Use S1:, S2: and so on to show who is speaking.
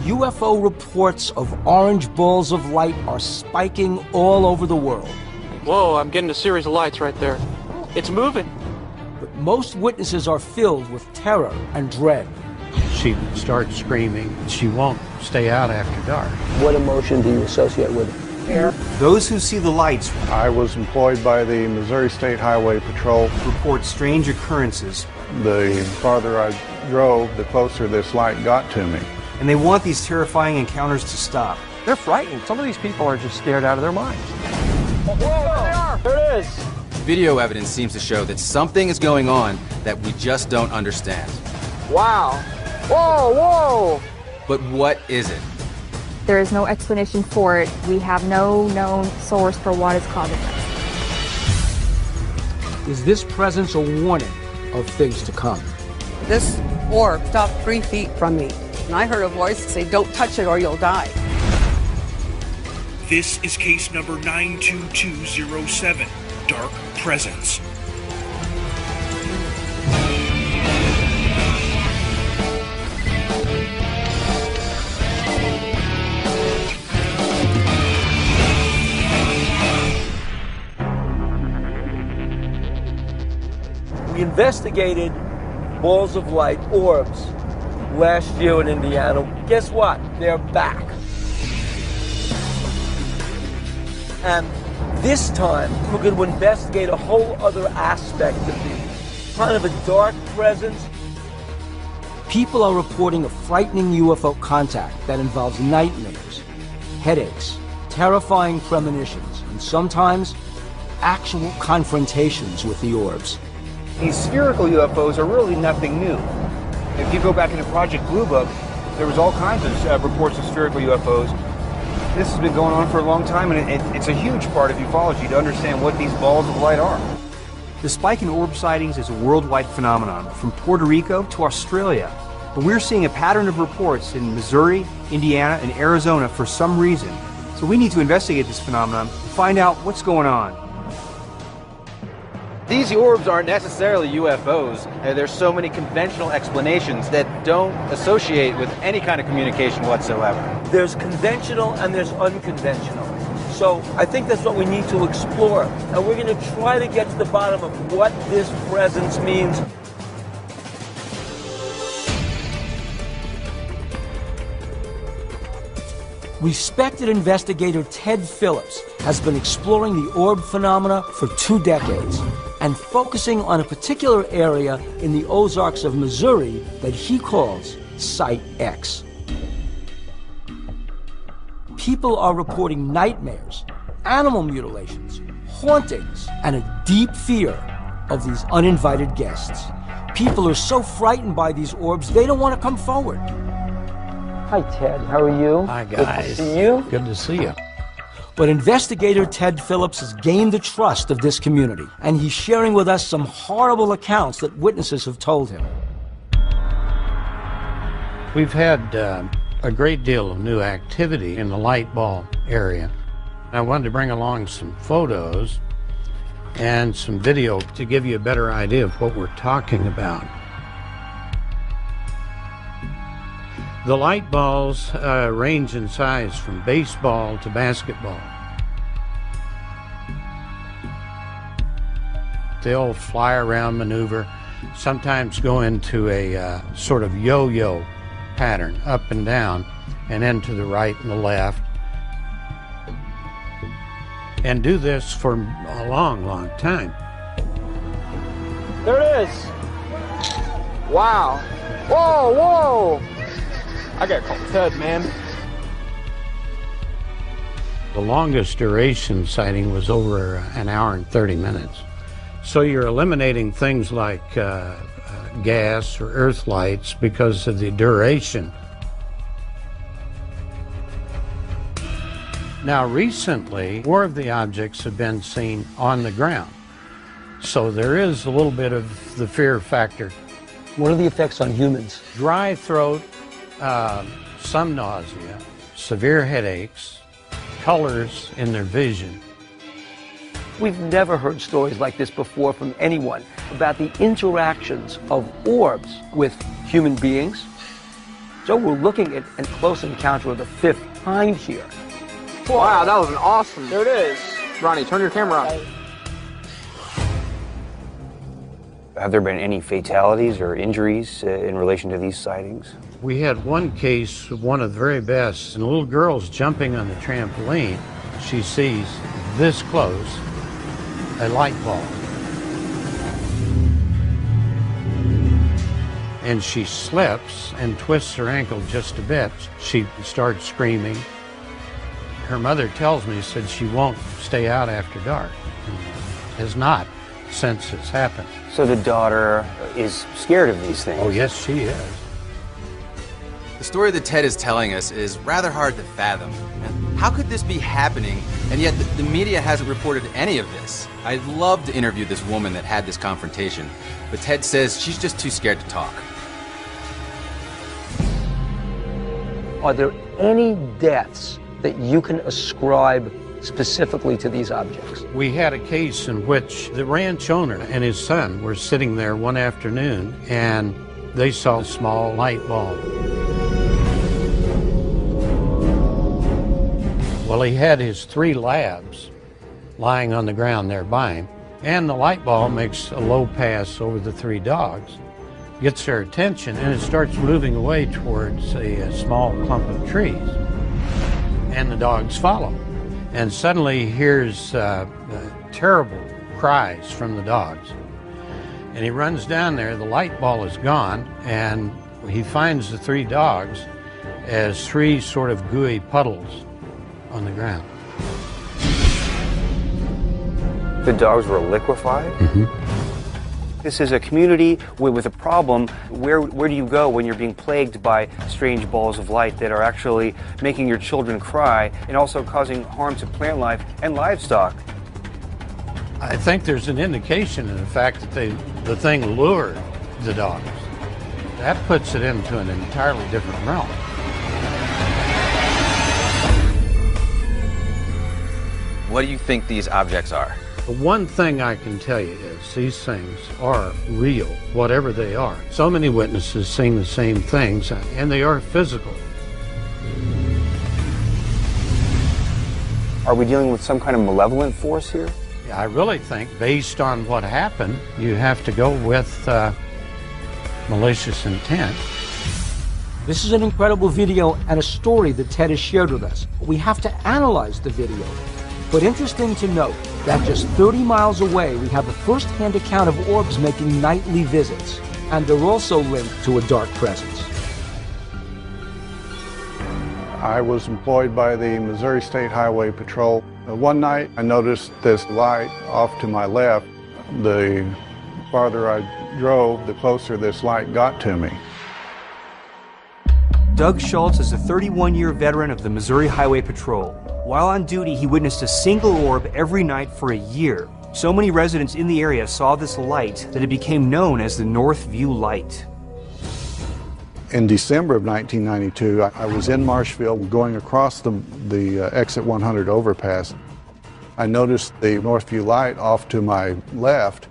S1: UFO reports of orange balls of light are spiking all over the world.
S2: Whoa, I'm getting a series of lights right there. It's moving.
S1: But most witnesses are filled with terror and dread.
S3: She starts screaming. She won't stay out after dark.
S4: What emotion do you associate with it?
S5: Fear. Those who see the lights.
S6: I was employed by the Missouri State Highway Patrol.
S5: Report strange occurrences.
S6: The farther I drove, the closer this light got to me.
S5: And they want these terrifying encounters to stop.
S2: They're frightened. Some of these people are just scared out of their minds.
S4: Whoa, there they are! There it is!
S7: Video evidence seems to show that something is going on that we just don't understand.
S4: Wow! Whoa, whoa!
S7: But what is it?
S8: There is no explanation for it. We have no known source for what is causing this.
S1: Is this presence a warning of things to come?
S9: This orb stopped 3 feet from me, and I heard a voice say, "Don't touch it or you'll die."
S10: This is case number 92207, Dark Presence.
S4: We investigated balls of light, orbs, last year in Indiana. Guess what? They're back. And this time, we're going to investigate a whole other aspect of the kind of a dark presence.
S1: People are reporting a frightening UFO contact that involves nightmares, headaches, terrifying premonitions, and sometimes actual confrontations with the orbs.
S5: These spherical UFOs are really nothing new. If you go back into Project Blue Book, there was all kinds of reports of spherical UFOs. This has been going on for a long time, and it's a huge part of ufology to understand what these balls of light are. The spike in orb sightings is a worldwide phenomenon, from Puerto Rico to Australia. But we're seeing a pattern of reports in Missouri, Indiana, and Arizona for some reason. So we need to investigate this phenomenon and find out what's going on.
S11: These orbs aren't necessarily UFOs. There's so many conventional explanations that don't associate with any kind of communication whatsoever.
S4: There's conventional and there's unconventional. So I think that's what we need to explore. And we're going to try to get to the bottom of what this presence means.
S1: Respected investigator Ted Phillips has been exploring the orb phenomena for 2 decades and focusing on a particular area in the Ozarks of Missouri that he calls Site X. People are reporting nightmares, animal mutilations, hauntings, and a deep fear of these uninvited guests. People are so frightened by these orbs, they don't want to come forward.
S4: Hi, Ted. How are you?
S3: Hi, guys.
S4: Good to see you.
S3: Good to see you.
S1: But investigator Ted Phillips has gained the trust of this community, and he's sharing with us some horrible accounts that witnesses have told him.
S3: We've had a great deal of new activity in the light ball area. I wanted to bring along some photos and some video to give you a better idea of what we're talking about. The light balls range in size from baseball to basketball. They'll fly around, maneuver, sometimes go into a sort of yo-yo pattern, up and down, and then to the right and the left. And do this for a long, long time.
S4: There it is. Wow. Whoa, whoa. I gotta call Ted, man.
S3: The longest duration sighting was over an hour and 30 minutes. So you're eliminating things like gas or earth lights because of the duration. Now recently, more of the objects have been seen on the ground. So there is a little bit of the fear factor.
S4: What are the effects on humans?
S3: Dry throat, some nausea, severe headaches, colors in their vision.
S4: We've never heard stories like this before from anyone about the interactions of orbs with human beings So we're looking at a close encounter of the fifth kind here.
S2: Wow, that was an awesome. There it is. Ronnie, turn your camera on.
S5: Have there been any fatalities or injuries in relation to these sightings?
S3: We had one case, one of the very best, and a little girl's jumping on the trampoline. She sees this close a light bulb. And she slips and twists her ankle just a bit. She starts screaming. Her mother tells me, said she won't stay out after dark. And has not since it's happened.
S5: So the daughter is scared of these things?
S3: Oh, yes, she is.
S7: The story that Ted is telling us is rather hard to fathom. And how could this be happening, and yet the media hasn't reported any of this? I'd love to interview this woman that had this confrontation, but Ted says she's just too scared to talk.
S4: Are there any deaths that you can ascribe specifically to these objects?
S3: We had a case in which the ranch owner and his son were sitting there one afternoon and they saw a small light bulb. Well, he had his 3 labs lying on the ground nearby him, and the light bulb makes a low pass over the 3 dogs, gets their attention, and it starts moving away towards a small clump of trees. And the dogs follow. And suddenly he hears terrible cries from the dogs. And he runs down there, the light ball is gone, and he finds the 3 dogs as 3 sort of gooey puddles on the ground.
S5: The dogs were liquefied?
S3: Mm-hmm.
S5: This is a community with a problem. Where do you go when you're being plagued by strange balls of light that are actually making your children cry and also causing harm to plant life and livestock?
S3: I think there's an indication in the fact that the thing lured the dogs. That puts it into an entirely different realm.
S7: What do you think these objects are?
S3: The one thing I can tell you is these things are real, whatever they are. So many witnesses seeing the same things, and they are physical.
S5: Are we dealing with some kind of malevolent force here?
S3: I really think, based on what happened, you have to go with malicious intent.
S1: This is an incredible video and a story that Ted has shared with us. We have to analyze the video. But interesting to note that just 30 miles away, we have the first-hand account of orbs making nightly visits, and they're also linked to a dark presence.
S6: I was employed by the Missouri State Highway Patrol. One night I noticed this light off to my left. The farther I drove, the closer this light got to me.
S12: Doug Schultz is a 31-year veteran of the Missouri Highway Patrol. While on duty, he witnessed a single orb every night for a year. So many residents in the area saw this light that it became known as the North View Light.
S6: In December of 1992, I was in Marshville going across the exit 100 overpass. I noticed the Northview light off to my left,